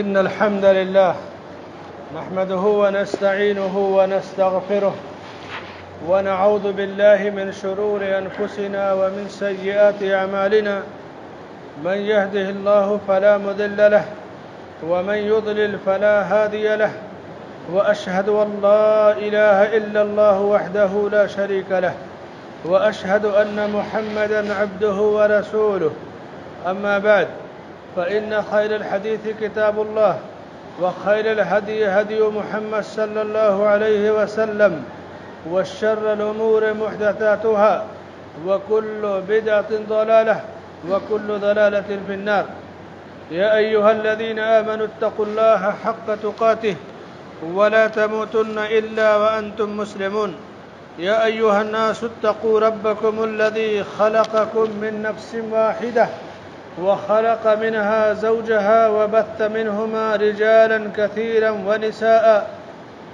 إن الحمد لله نحمده ونستعينه ونستغفره ونعوذ بالله من شرور أنفسنا ومن سيئات أعمالنا. من يهده الله فلا مضل له ومن يضلل فلا هادي له، وأشهد أن لا إله إلا الله وحده لا شريك له، وأشهد أن محمدًا عبده ورسوله. أما بعد، فإن خير الحديث كتاب الله، وخير الهدي هدي محمد صلى الله عليه وسلم، والشر الأمور محدثاتها، وكل بدعة ضلالة، وكل ضلالة في النار. يا أيها الذين آمنوا اتقوا الله حق تقاته ولا تموتن إلا وأنتم مسلمون. يا أيها الناس اتقوا ربكم الذي خلقكم من نفس واحدة وخلق منها زوجها وبث منهما رجالا كثيرا ونساء،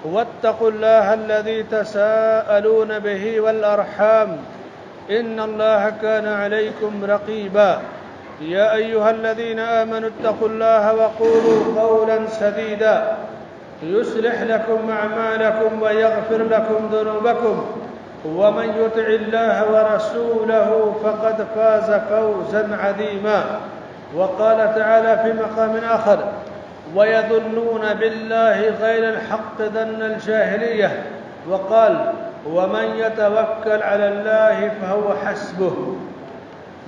واتقوا الله الذي تساءلون به والأرحام، إن الله كان عليكم رقيبا. يا أيها الذين آمنوا اتقوا الله وقولوا قولا سديدا يصلح لكم أعمالكم ويغفر لكم ذنوبكم، ومن يطع الله ورسوله فقد فاز فوزا عظيما. وقال تعالى في مقام آخر: ويظنون بالله غير الحق ظن الجاهلية، وقال: ومن يتوكل على الله فهو حسبه.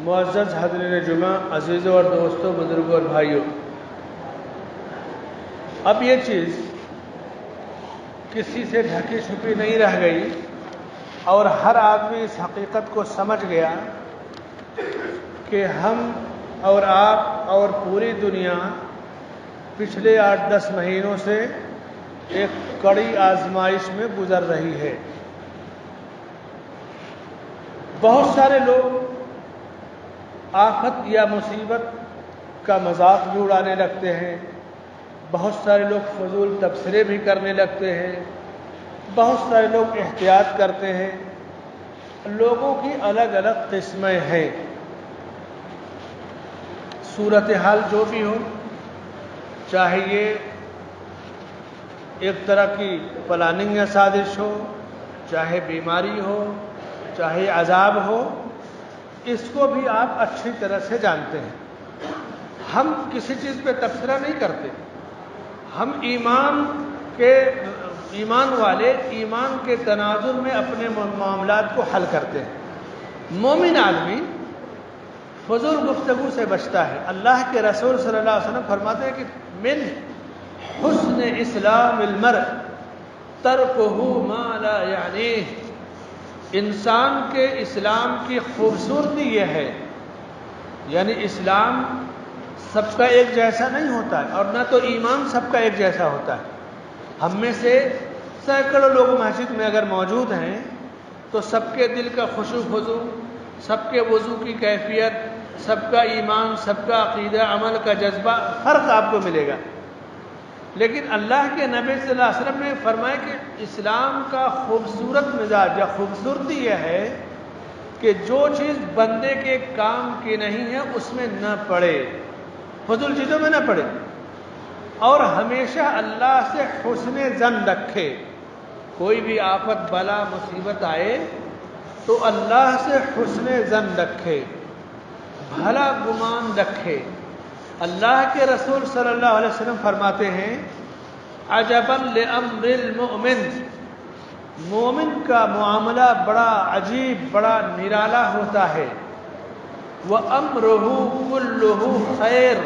معزز حضرین جمعہ، عزیزوں اور دوستوں، بزرگوں اور بھائیوں، اب یہ چیز کسی سے ڈھکی چھپی نہیں رہ گئی اور ہر آدمی اس حقیقت کو سمجھ گیا کہ ہم اور آپ اور پوری دنیا پچھلے 8-10 مہینوں سے ایک کڑی آزمائش میں گزر رہی ہے. بہت سارے لوگ آفت یا مصیبت کا مذاق بھی اڑانے لگتے ہیں، بہت سارے لوگ فضول تبصرے بھی کرنے لگتے ہیں، بہت سارے لوگ احتیاط کرتے ہیں. لوگوں کی الگ الگ قسمیں ہیں. صورتحال جو بھی ہو، چاہے یہ ایک طرح کی پلاننگ یا سازش ہو، چاہے بیماری ہو، چاہے عذاب ہو، اس کو بھی آپ اچھی طرح سے جانتے ہیں. ہم کسی چیز پہ تبصرہ نہیں کرتے. ہم ایمان والے ایمان کے تناظر میں اپنے معاملات کو حل کرتے ہیں. مومن آدمی فضول گفتگو سے بچتا ہے. اللہ کے رسول صلی اللہ علیہ وسلم فرماتے ہیں کہ من حسن اسلام المرء ترکہ ما لا یعنیہ. انسان کے اسلام کی خوبصورتی یہ ہے، یعنی اسلام سب کا ایک جیسا نہیں ہوتا ہے، اور نہ تو ایمان سب کا ایک جیسا ہوتا ہے. ہم میں سے سینکڑوں لوگ مسجد میں اگر موجود ہیں تو سب کے دل کا خشوع خضوع، سب کے وضو کی کیفیت، سب کا ایمان، سب کا عقیدہ، عمل کا جذبہ، فرق آپ کو ملے گا. لیکن اللہ کے نبی صلی اللہ علیہ وسلم نے فرمایا کہ اسلام کا خوبصورت مزاج یا خوبصورتی یہ ہے کہ جو چیز بندے کے کام کی نہیں ہے اس میں نہ پڑے، فضول چیزوں میں نہ پڑے، اور ہمیشہ اللہ سے حسن ظن رکھے. کوئی بھی آفت، بلا، مصیبت آئے تو اللہ سے حسن ظن رکھے، بھلا گمان رکھے. اللہ کے رسول صلی اللہ علیہ وسلم فرماتے ہیں: عجبا لامر المؤمن. مومن کا معاملہ بڑا عجیب، بڑا نرالا ہوتا ہے. وامرہ کلہ خیر.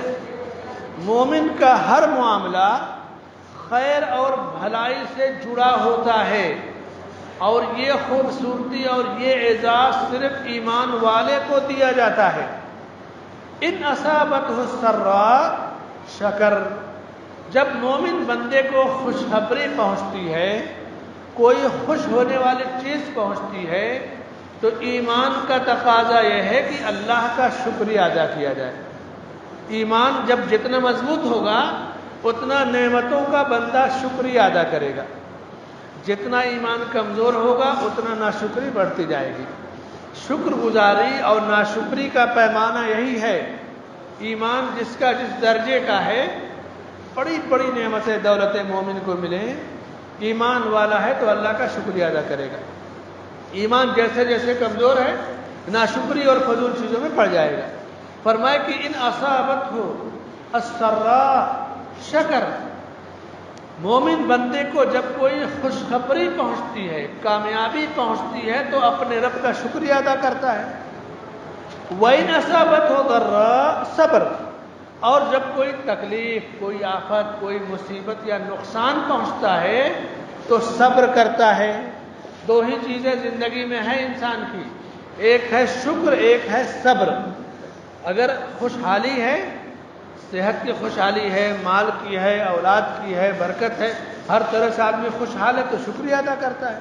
مومن کا ہر معاملہ خیر اور بھلائی سے جڑا ہوتا ہے. اور یہ خوبصورتی اور یہ اعزاز صرف ایمان والے کو دیا جاتا ہے. ان اصابتہ السراء شکر. جب مومن بندے کو خوشخبری پہنچتی ہے، کوئی خوش ہونے والی چیز پہنچتی ہے، تو ایمان کا تقاضا یہ ہے کہ اللہ کا شکریہ ادا کیا جائے. ایمان جب جتنا مضبوط ہوگا اتنا نعمتوں کا بندہ شکریہ ادا کرے گا. جتنا ایمان کمزور ہوگا اتنا ناشکری بڑھتی جائے گی. شکر گزاری اور ناشکری کا پیمانہ یہی ہے. ایمان جس کا جس درجے کا ہے بڑی بڑی نعمتیں دولتیں مومن کو ملیں، ایمان والا ہے تو اللہ کا شکریہ ادا کرے گا۔ ایمان جیسے جیسے کمزور ہے ناشکری اور فضول چیزوں میں پڑ جائے گا۔ فرمائے کہ ان اصابت ہو السراء شکر، مومن بندے کو جب کوئی خوشخبری پہنچتی ہے، کامیابی پہنچتی ہے تو اپنے رب کا شکریہ ادا کرتا ہے۔ وَإِنْ أَصَابَتْهُ ضَرَّاء صبر، اور جب کوئی تکلیف، کوئی آفت، کوئی مصیبت یا نقصان پہنچتا ہے تو صبر کرتا ہے۔ دو ہی چیزیں زندگی میں ہیں انسان کی، ایک ہے شکر، ایک ہے صبر۔ اگر خوشحالی ہے، صحت کی خوشحالی ہے، مال کی ہے، اولاد کی ہے، برکت ہے، ہر طرح سے آدمی خوشحال ہے تو شکریہ ادا کرتا ہے۔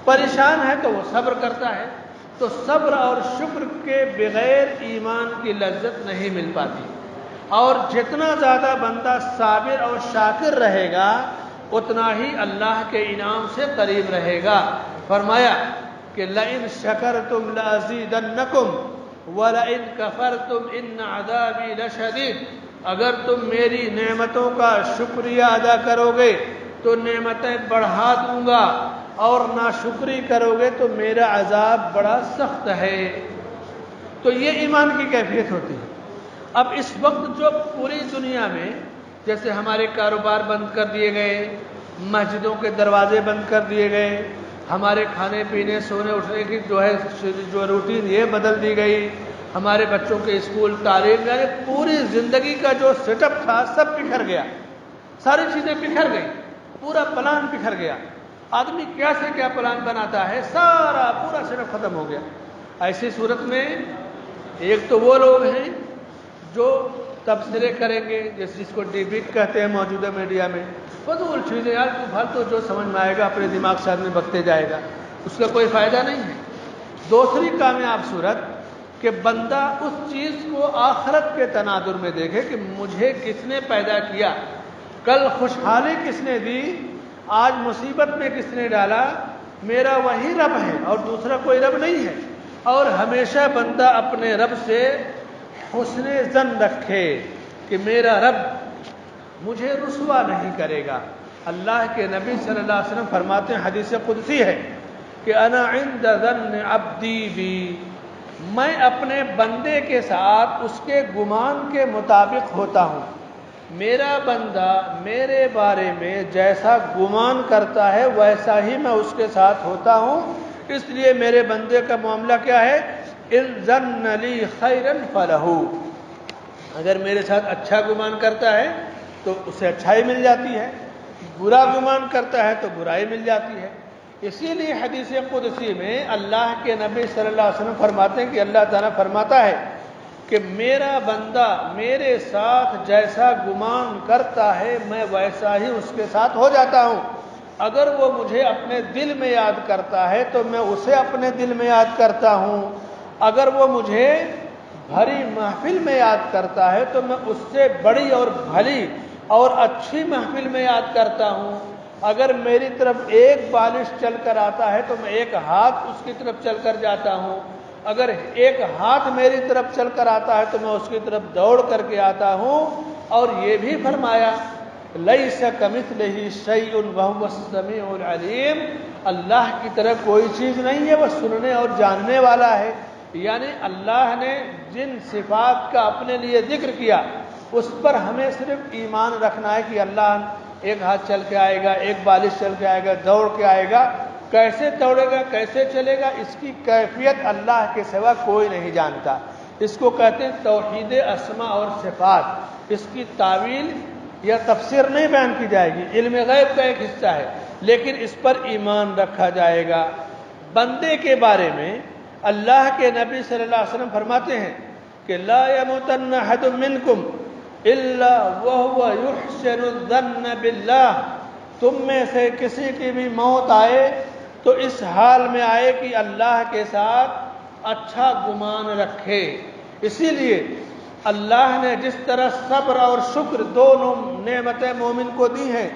پریشان ہے تو وہ صبر کرتا ہے۔ تو صبر اور شکر کے بغیر ایمان کی لذت نہیں مل پاتی۔ اور جتنا زیادہ بندہ صابر اور شاکر رہے گا اتنا ہی اللہ کے انعام سے قریب رہے گا۔ فرمایا کہ لئن شکرتم لازیدنکم ولئن کفرتم ان عذابی لشدید، اگر تم میری نعمتوں کا شکریہ ادا کرو گے تو نعمتیں بڑھا دوں گا، اور ناشکری کرو گے تو میرا عذاب بڑا سخت ہے۔ تو یہ ایمان کی کیفیت ہوتی ہے۔ اب اس وقت جو پوری دنیا میں جیسے ہمارے کاروبار بند کر دیے گئے، مسجدوں کے دروازے بند کر دیے گئے، ہمارے کھانے پینے سونے اٹھنے کی جو روٹین یہ بدل دی گئی، ہمارے بچوں کے اسکول، تعلیم، یعنی پوری زندگی کا جو سیٹ اپ تھا سب بکھر گیا، ساری چیزیں بکھر گئی، پورا پلان بکھر گیا۔ آدمی کیا سے کیا پلان بناتا ہے، سارا پورا سیٹ اپ ختم ہو گیا۔ ایسی صورت میں ایک تو وہ لوگ ہیں جو تبصرے کریں گے، جس کو ڈیبیٹ کہتے ہیں موجودہ میڈیا میں، فضول چیزیں، یار پھالتو جو سمجھ میں آئے گا اپنے دماغ سے آدمی بکتے جائے گا، اس کا کوئی فائدہ نہیں ہے۔ دوسری کامیاب صورت کہ بندہ اس چیز کو آخرت کے تناظر میں دیکھے کہ مجھے کس نے پیدا کیا، کل خوشحالی کس نے دی، آج مصیبت میں کس نے ڈالا، میرا وہی رب ہے اور دوسرا کوئی رب نہیں ہے۔ اور ہمیشہ بندہ اپنے رب سے حسن ظن رکھے کہ میرا رب مجھے رسوا نہیں کرے گا۔ اللہ کے نبی صلی اللہ علیہ وسلم فرماتے ہیں، حدیث قدسی ہے کہ انا عند ظن عبدی بی، میں اپنے بندے کے ساتھ اس کے گمان کے مطابق ہوتا ہوں۔ میرا بندہ میرے بارے میں جیسا گمان کرتا ہے ویسا ہی میں اس کے ساتھ ہوتا ہوں۔ اس لیے میرے بندے کا معاملہ کیا ہے، ان ظن لی خیرا فلہ، اگر میرے ساتھ اچھا گمان کرتا ہے تو اسے اچھائی مل جاتی ہے، برا گمان کرتا ہے تو برائی مل جاتی ہے۔ اسی لیے حدیث قدسی میں اللہ کے نبی صلی اللہ علیہ وسلم فرماتے ہیں کہ اللہ تعالیٰ فرماتا ہے کہ میرا بندہ میرے ساتھ جیسا گمان کرتا ہے میں ویسا ہی اس کے ساتھ ہو جاتا ہوں۔ اگر وہ مجھے اپنے دل میں یاد کرتا ہے تو میں اسے اپنے دل میں یاد کرتا ہوں، اگر وہ مجھے بھری محفل میں یاد کرتا ہے تو میں اس سے بڑی اور بھلی اور اچھی محفل میں یاد کرتا ہوں، اگر میری طرف ایک بالش چل کر آتا ہے تو میں ایک ہاتھ اس کی طرف چل کر جاتا ہوں، اگر ایک ہاتھ میری طرف چل کر آتا ہے تو میں اس کی طرف دوڑ کر کے آتا ہوں۔ اور یہ بھی فرمایا لیس کمثلہ شیء وہو السمیع العلیم، اللہ کی طرح کوئی چیز نہیں ہے، وہ سننے اور جاننے والا ہے۔ یعنی اللہ نے جن صفات کا اپنے لیے ذکر کیا اس پر ہمیں صرف ایمان رکھنا ہے کہ اللہ ایک ہاتھ چل کے آئے گا، ایک بالش چل کے آئے گا، دوڑ کے آئے گا، کیسے دوڑے گا، کیسے چلے گا، اس کی کیفیت اللہ کے سوا کوئی نہیں جانتا۔ اس کو کہتے ہیں توحید اسماء اور صفات۔ اس کی تعویل یا تفسیر نہیں بیان کی جائے گی، علم غیب کا ایک حصہ ہے، لیکن اس پر ایمان رکھا جائے گا۔ بندے کے بارے میں اللہ کے نبی صلی اللہ علیہ وسلم فرماتے ہیں کہ لا یموتن احد منکم الا وهو یحسن الظن باللہ، تم میں سے کسی کی بھی موت آئے تو اس حال میں آئے کہ اللہ کے ساتھ اچھا گمان رکھے۔ اسی لیے اللہ نے جس طرح صبر اور شکر دونوں نعمتیں مومن کو دی ہیں،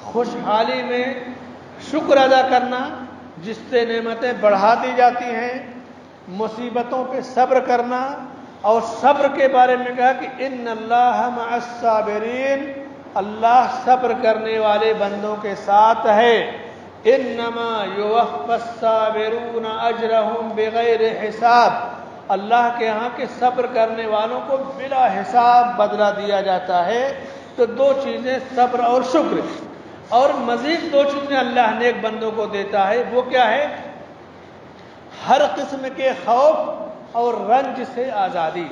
خوشحالی میں شکر ادا کرنا جس سے نعمتیں بڑھا دی جاتی ہیں، مصیبتوں پہ صبر کرنا، اور صبر کے بارے میں کہا کہ ان اللہ مع الصابرین، اللہ صبر کرنے والے بندوں کے ساتھ ہے۔ انما یوفی الصابرون اجرهم بغیر حساب، اللہ کے ہاں کے صبر کرنے والوں کو بلا حساب بدلہ دیا جاتا ہے۔ تو دو چیزیں صبر اور شکر، اور مزید دو چیزیں اللہ نیک بندوں کو دیتا ہے، وہ کیا ہے؟ ہر قسم کے خوف اور رنج سے آزادی۔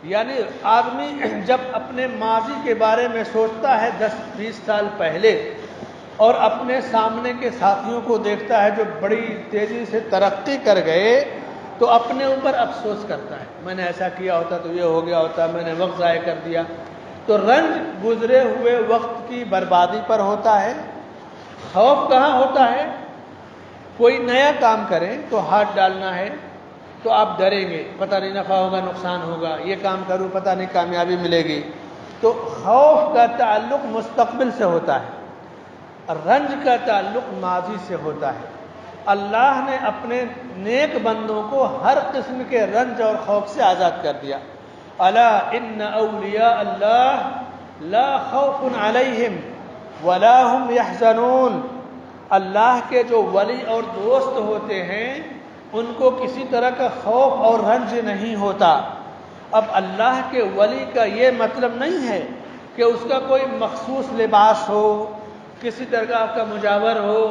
یعنی آدمی جب اپنے ماضی کے بارے میں سوچتا ہے 10-20 سال پہلے، اور اپنے سامنے کے ساتھیوں کو دیکھتا ہے جو بڑی تیزی سے ترقی کر گئے، تو اپنے اوپر افسوس کرتا ہے، میں نے ایسا کیا ہوتا تو یہ ہو گیا ہوتا، میں نے وقت ضائع کر دیا۔ تو رنج گزرے ہوئے وقت کی بربادی پر ہوتا ہے۔ خوف کہاں ہوتا ہے؟ کوئی نیا کام کریں تو ہاتھ ڈالنا ہے تو آپ ڈریں گے، پتہ نہیں نفع ہوگا نقصان ہوگا، یہ کام کروں پتہ نہیں کامیابی ملے گی۔ تو خوف کا تعلق مستقبل سے ہوتا ہے، رنج کا تعلق ماضی سے ہوتا ہے۔ اللہ نے اپنے نیک بندوں کو ہر قسم کے رنج اور خوف سے آزاد کر دیا۔ الا ان اولیاء اللہ لا خوف علیہم ولا هم يحزنون، اللہ کے جو ولی اور دوست ہوتے ہیں ان کو کسی طرح کا خوف اور رنج نہیں ہوتا۔ اب اللہ کے ولی کا یہ مطلب نہیں ہے کہ اس کا کوئی مخصوص لباس ہو، کسی طرح کا مجاور ہو،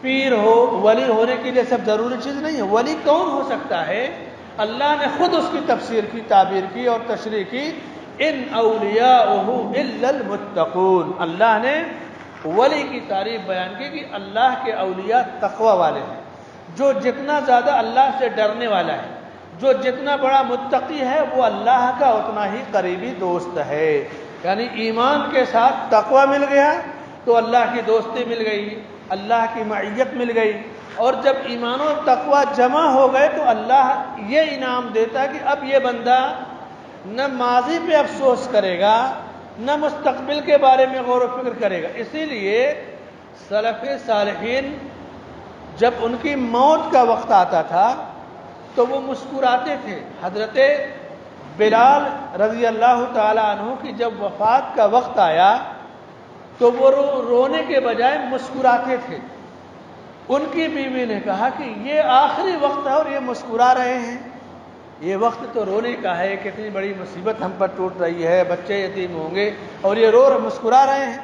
پیر ہو۔ ولی ہونے کے لیے سب ضروری چیز نہیں ہے۔ ولی کون ہو سکتا ہے؟ اللہ نے خود اس کی تفسیر کی، تعبیر کی اور تشریح کی، ان اولیاءہ الا المتقون۔ اللہ نے ولی کی تعریف بیان کی کہ اللہ کے اولیاء تقوی والے ہیں، جو جتنا زیادہ اللہ سے ڈرنے والا ہے، جو جتنا بڑا متقی ہے، وہ اللہ کا اتنا ہی قریبی دوست ہے۔ یعنی ایمان کے ساتھ تقوی مل گیا تو اللہ کی دوستی مل گئی، اللہ کی معیت مل گئی، اور جب ایمان و تقوی جمع ہو گئے تو اللہ یہ انعام دیتا ہے کہ اب یہ بندہ نہ ماضی پہ افسوس کرے گا، نہ مستقبل کے بارے میں غور و فکر کرے گا۔ اسی لیے سلف صالحین جب ان کی موت کا وقت آتا تھا تو وہ مسکراتے تھے۔ حضرت بلال رضی اللہ تعالی عنہ کی جب وفات کا وقت آیا تو وہ رونے کے بجائے مسکراتے تھے۔ ان کی بیوی نے کہا کہ یہ آخری وقت ہے اور یہ مسکرا رہے ہیں، یہ وقت تو رونے کا ہے، کتنی بڑی مصیبت ہم پر ٹوٹ رہی ہے، بچے یتیم ہوں گے اور یہ مسکرا رہے ہیں۔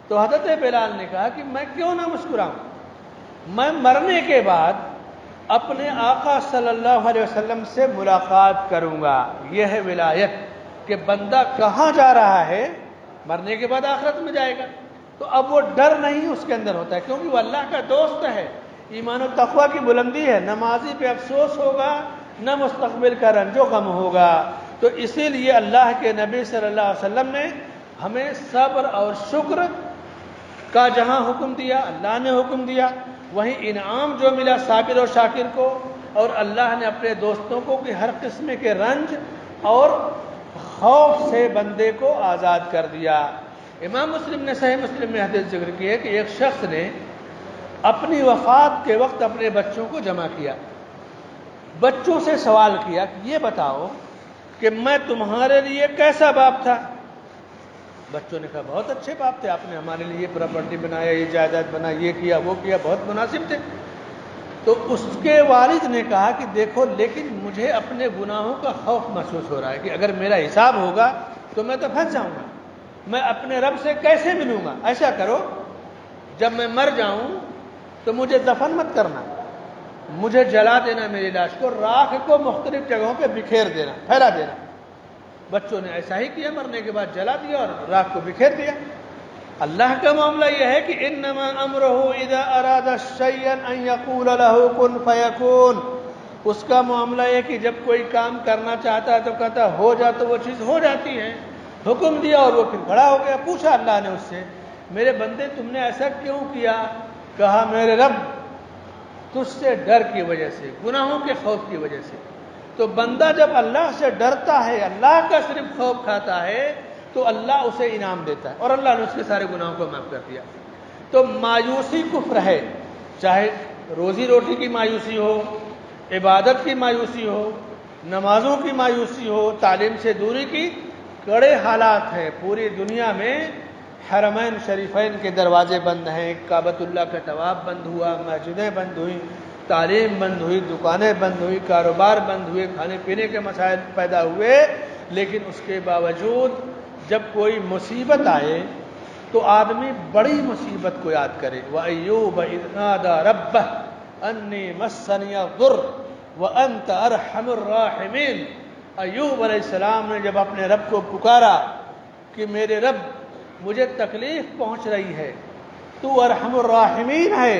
تو حضرت بلال نے کہا کہ میں کیوں نہ مسکراؤں، میں مرنے کے بعد اپنے آقا صلی اللہ علیہ وسلم سے ملاقات کروں گا۔ یہ ہے ولایت کہ بندہ کہاں جا رہا ہے، مرنے کے بعد آخرت میں جائے گا۔ تو اب وہ ڈر نہیں اس کے اندر ہوتا ہے، کیونکہ وہ اللہ کا دوست ہے۔ ایمان و تقوی کی بلندی ہے، نہ ماضی پہ افسوس ہوگا نہ مستقبل کا رنج و غم ہوگا۔ تو اسی لیے اللہ کے نبی صلی اللہ علیہ وسلم نے ہمیں صبر اور شکر کا جہاں حکم دیا، اللہ نے حکم دیا، وہیں انعام جو ملا صابر اور شاکر کو، اور اللہ نے اپنے دوستوں کو کہ ہر قسم کے رنج اور خوف سے بندے کو آزاد کر دیا۔ امام مسلم نے صحیح مسلم میں حدیث ذکر کی ہے کہ ایک شخص نے اپنی وفات کے وقت اپنے بچوں کو جمع کیا، بچوں سے سوال کیا کہ یہ بتاؤ کہ میں تمہارے لیے کیسا باپ تھا؟ بچوں نے کہا بہت اچھے باپ تھے، آپ نے ہمارے لیے یہ پراپرٹی بنایا، یہ جائیداد بنا، یہ کیا وہ کیا، بہت مناسب تھے۔ تو اس کے والد نے کہا کہ دیکھو لیکن مجھے اپنے گناہوں کا خوف محسوس ہو رہا ہے کہ اگر میرا حساب ہوگا تو میں تو پھنس جاؤں گا، میں اپنے رب سے کیسے ملوں گا؟ ایسا کرو جب میں مر جاؤں تو مجھے دفن مت کرنا، مجھے جلا دینا، میری لاش کو، راکھ کو مختلف جگہوں پہ بکھیر دینا، پھیلا دینا۔ بچوں نے ایسا ہی کیا، مرنے کے بعد جلا دیا اور راکھ کو بکھیر دیا۔ اللہ کا معاملہ یہ ہے کہ انما امرہ اذا اراد شیئا ان یقول له کن فیکون۔ اس کا معاملہ یہ کہ جب کوئی کام کرنا چاہتا ہے تو کہتا ہو جا تو وہ چیز ہو جاتی ہے، حکم دیا اور وہ پھر کھڑا ہو گیا۔ پوچھا اللہ نے اس سے میرے بندے تم نے ایسا کیوں کیا؟ کہا میرے رب تجھ سے ڈر کی وجہ سے، گناہوں کے خوف کی وجہ سے۔ تو بندہ جب اللہ سے ڈرتا ہے، اللہ کا صرف خوف کھاتا ہے تو اللہ اسے انعام دیتا ہے، اور اللہ نے اس کے سارے گناہوں کو معاف کر دیا۔ تو مایوسی کفر ہے، چاہے روزی روٹی کی مایوسی ہو، عبادت کی مایوسی ہو، نمازوں کی مایوسی ہو، تعلیم سے دوری کی، کڑے حالات ہیں۔ پوری دنیا میں حرمین شریفین کے دروازے بند ہیں، کعبۃ اللہ کا طواف بند ہوا، مسجدیں بند ہوئیں، تعلیم بند ہوئی، دکانیں بند ہوئی، کاروبار بند ہوئے، کھانے پینے کے مسائل پیدا ہوئے، لیکن اس کے باوجود جب کوئی مصیبت آئے تو آدمی بڑی مصیبت کو یاد کرے۔ وَأَيُّوبَ إِذْ نَادَى رَبَّهُ أَنِّي مَسَّنِيَ الضُّرُّ وَأَنْتَ أَرْحَمُ الرَّاحِمِينَ۔ ایوب علیہ السلام نے جب اپنے رب کو پکارا کہ میرے رب مجھے تکلیف پہنچ رہی ہے، تو ارحم الراحمین ہے،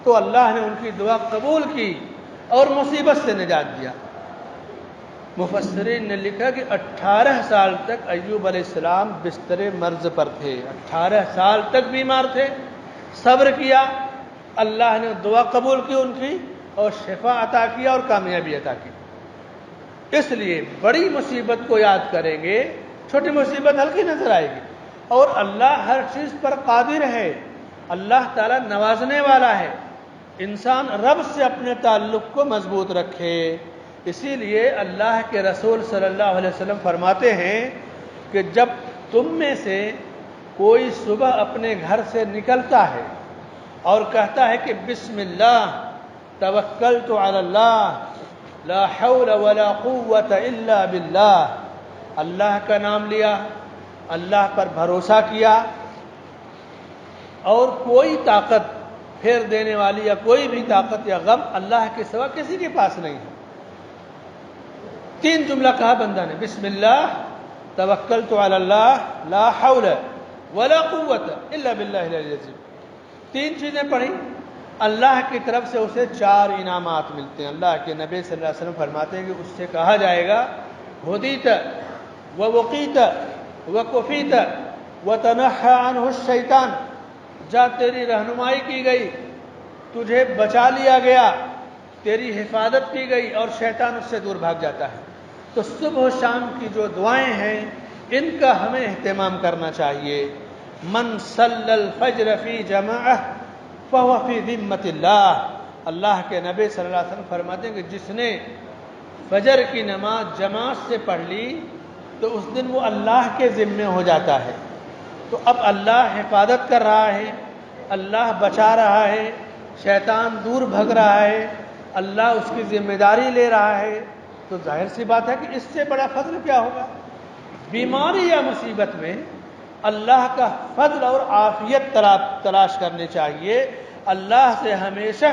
تو اللہ نے ان کی دعا قبول کی اور مصیبت سے نجات دیا۔ مفسرین نے لکھا کہ 18 سال تک ایوب علیہ السلام بستر مرض پر تھے، 18 سال تک بیمار تھے، صبر کیا، اللہ نے دعا قبول کی ان کی اور شفا عطا کیا اور کامیابی عطا کی۔ اس لیے بڑی مصیبت کو یاد کریں گے، چھوٹی مصیبت ہلکی نظر آئے گی، اور اللہ ہر چیز پر قادر ہے، اللہ تعالیٰ نوازنے والا ہے۔ انسان رب سے اپنے تعلق کو مضبوط رکھے۔ اسی لیے اللہ کے رسول صلی اللہ علیہ وسلم فرماتے ہیں کہ جب تم میں سے کوئی صبح اپنے گھر سے نکلتا ہے اور کہتا ہے کہ بسم اللہ توکلت علی اللہ لا حول ولا قوت الا باللہ، اللہ کا نام لیا، اللہ پر بھروسہ کیا، اور کوئی طاقت پھیر دینے والی یا کوئی بھی طاقت یا غم اللہ کے سوا کسی کے پاس نہیں ہے۔ 3 جملہ کہا بندہ نے، بسم اللہ توکلت علی اللہ لا حول ولا قوت الا باللہ العلی العظیم۔ 3 چیزیں پڑھی، اللہ کی طرف سے اسے 4 انعامات ملتے ہیں۔ اللہ کے نبی صلی اللہ علیہ وسلم فرماتے ہیں کہ اس سے کہا جائے گا ہدیت ووقیت وکفیت وتنحى عنہ الشیطان، جا تیری رہنمائی کی گئی، تجھے بچا لیا گیا، تیری حفاظت کی گئی اور شیطان اس سے دور بھاگ جاتا ہے۔ تو صبح و شام کی جو دعائیں ہیں ان کا ہمیں اہتمام کرنا چاہیے۔ من صلی الفجر فی جماعہ فہو فی ذمۃ اللہ، اللہ کے نبی صلی اللہ علیہ وسلم فرماتے ہیں کہ جس نے فجر کی نماز جماعت سے پڑھ لی تو اس دن وہ اللہ کے ذمے ہو جاتا ہے۔ تو اب اللہ حفاظت کر رہا ہے، اللہ بچا رہا ہے، شیطان دور بھگ رہا ہے، اللہ اس کی ذمہ داری لے رہا ہے، تو ظاہر سی بات ہے کہ اس سے بڑا فضل کیا ہوگا۔ بیماری یا مصیبت میں اللہ کا فضل اور عافیت تلاش کرنی چاہیے، اللہ سے ہمیشہ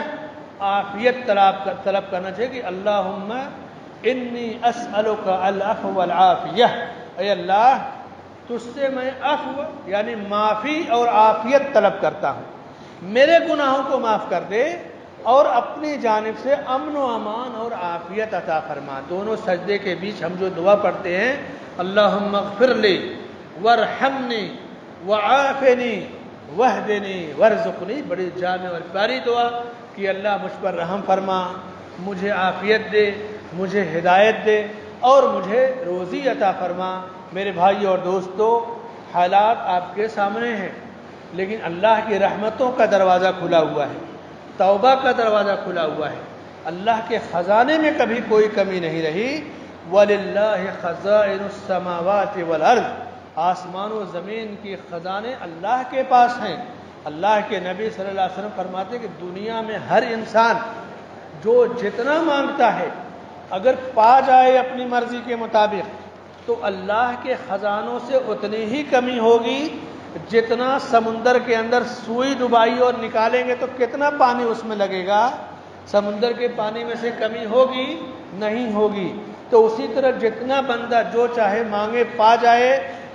عافیت طلب کرنا چاہیے کہ اللہم انی اسألک العفو والعافیہ، اے اللہ تجھ سے میں عفو یعنی معافی اور عافیت طلب کرتا ہوں، میرے گناہوں کو معاف کر دے اور اپنی جانب سے امن و امان اور عافیت عطا فرما۔ دونوں سجدے کے بیچ ہم جو دعا پڑھتے ہیں اللہم اغفر لی وارحمنی وعافنی واہدنی وارزقنی، بڑی جامع اور پیاری دعا کہ اللہ مجھ پر رحم فرما، مجھے عافیت دے، مجھے ہدایت دے اور مجھے روزی عطا فرما۔ میرے بھائی اور دوستو، حالات آپ کے سامنے ہیں، لیکن اللہ کی رحمتوں کا دروازہ کھلا ہوا ہے، توبہ کا دروازہ کھلا ہوا ہے، اللہ کے خزانے میں کبھی کوئی کمی نہیں رہی۔ وَلِلَّهِ خَزَائِنُ السَّمَاوَاتِ وَالْأَرْضِ، آسمان و زمین کی خزانے اللہ کے پاس ہیں۔ اللہ کے نبی صلی اللہ علیہ وسلم فرماتے ہیں کہ دنیا میں ہر انسان جو جتنا مانگتا ہے اگر پا جائے اپنی مرضی کے مطابق تو اللہ کے خزانوں سے اتنی ہی کمی ہوگی جتنا سمندر کے اندر سوئی ڈبائی اور نکالیں گے تو کتنا پانی اس میں لگے گا، سمندر کے پانی میں سے کمی ہوگی نہیں ہوگی۔ تو اسی طرح جتنا بندہ جو چاہے مانگے پا جائے،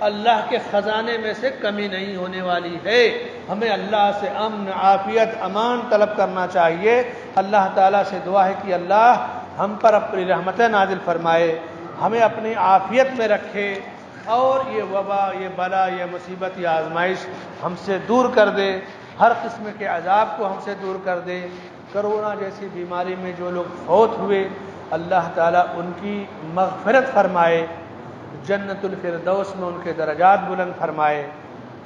اللہ کے خزانے میں سے کمی نہیں ہونے والی ہے۔ ہمیں اللہ سے امن، عافیت، امان طلب کرنا چاہیے۔ اللہ تعالیٰ سے دعا ہے کہ اللہ ہم پر اپنی رحمتیں نازل فرمائے، ہمیں اپنی عافیت میں رکھے اور یہ وبا، یہ بلا، یہ مصیبت، یہ آزمائش ہم سے دور کر دے، ہر قسم کے عذاب کو ہم سے دور کر دے۔ کرونا جیسی بیماری میں جو لوگ فوت ہوئے اللہ تعالیٰ ان کی مغفرت فرمائے، جنت الفردوس میں ان کے درجات بلند فرمائے۔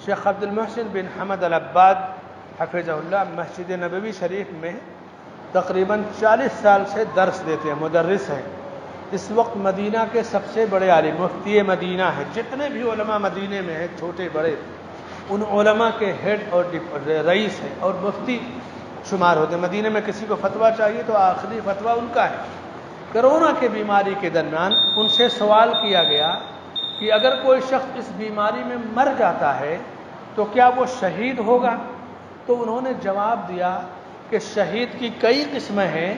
شیخ عبد المحسن بن حمد العباد حفظہ اللہ مسجد نبوی شریف میں تقریباً 40 سال سے درس دیتے ہیں، مدرس ہیں۔ اس وقت مدینہ کے سب سے بڑے عالم، مفتی مدینہ ہیں، جتنے بھی علماء مدینہ میں ہیں چھوٹے بڑے ان علماء کے ہیڈ اور رئیس ہیں اور مفتی شمار ہوتے ہیں۔ مدینے میں کسی کو فتویٰ چاہیے تو آخری فتویٰ ان کا ہے۔ کرونا کے بیماری کے درمیان ان سے سوال کیا گیا کہ اگر کوئی شخص اس بیماری میں مر جاتا ہے تو کیا وہ شہید ہوگا؟ تو انہوں نے جواب دیا کہ شہید کی کئی قسمیں ہیں،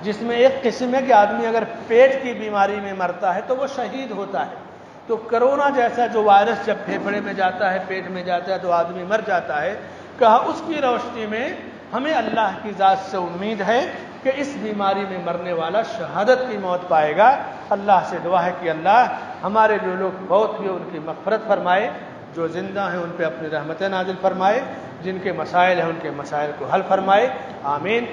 جس میں ایک قسم ہے کہ آدمی اگر پیٹ کی بیماری میں مرتا ہے تو وہ شہید ہوتا ہے۔ تو کرونا جیسا جو وائرس جب پھیپھڑے میں جاتا ہے، پیٹ میں جاتا ہے تو آدمی مر جاتا ہے، کہا اس کی روشنی میں ہمیں اللہ کی ذات سے امید ہے کہ اس بیماری میں مرنے والا شہادت کی موت پائے گا۔ اللہ سے دعا ہے کہ اللہ ہمارے جو لوگ فوت ہوئے ان کی مغفرت فرمائے، جو زندہ ہیں ان پہ اپنی رحمتیں نازل فرمائے، جن کے مسائل ہیں ان کے مسائل کو حل فرمائے، آمین۔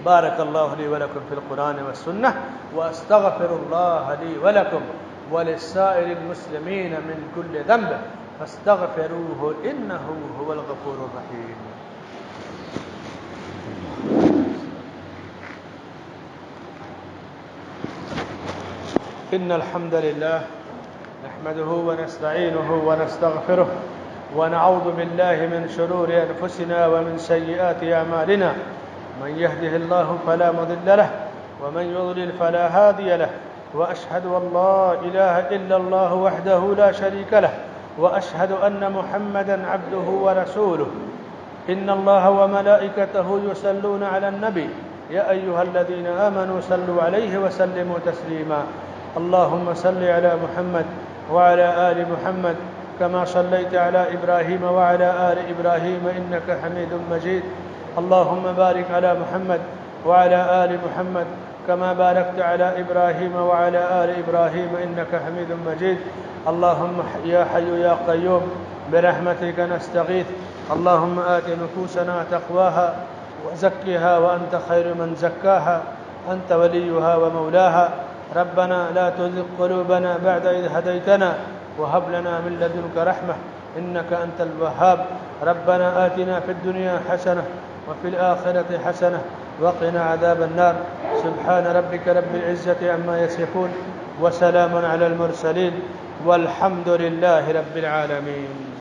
بارک اللہ لی ولکم فی القرآن والسنہ واستغفر اللہ لی ولکم ولسائر المسلمین من کل ذنب فاستغفروہ انہ هو الغفور الرحیم۔ ان الحمد للہ نحمده ونستعینه ونستغفره ونعوذ بالله من شرور انفسنا ومن سیئات اعمالنا، من يهده الله فلا مضل له ومن يضلل فلا هادي له، وأشهد أن لا إله إلا الله وحده لا شريك له، وأشهد أن محمدا عبده ورسوله، إن الله وملائكته يصلون على النبي يا أيها الذين آمنوا صلوا عليه وسلموا تسليما، اللهم صل على محمد وعلى آل محمد كما صليت على إبراهيم وعلى آل إبراهيم إنك حميد مجيد، اللهم بارك على محمد وعلى آل محمد كما باركت على إبراهيم وعلى آل إبراهيم إنك حميد مجيد، اللهم يا حي يا قيوم برحمتك نستغيث، اللهم آت نفوسنا تقواها وزكها وأنت خير من زكاها، أنت وليها ومولاها، ربنا لا تزغ قلوبنا بعد إذ هديتنا وهب لنا من لدنك رحمة إنك أنت الوهاب، ربنا آتنا في الدنيا حسنة وفي الآخرة حسنة وقنا عذاب النار، سبحان ربك رب العزة عما يصفون وسلام على المرسلين والحمد لله رب العالمين۔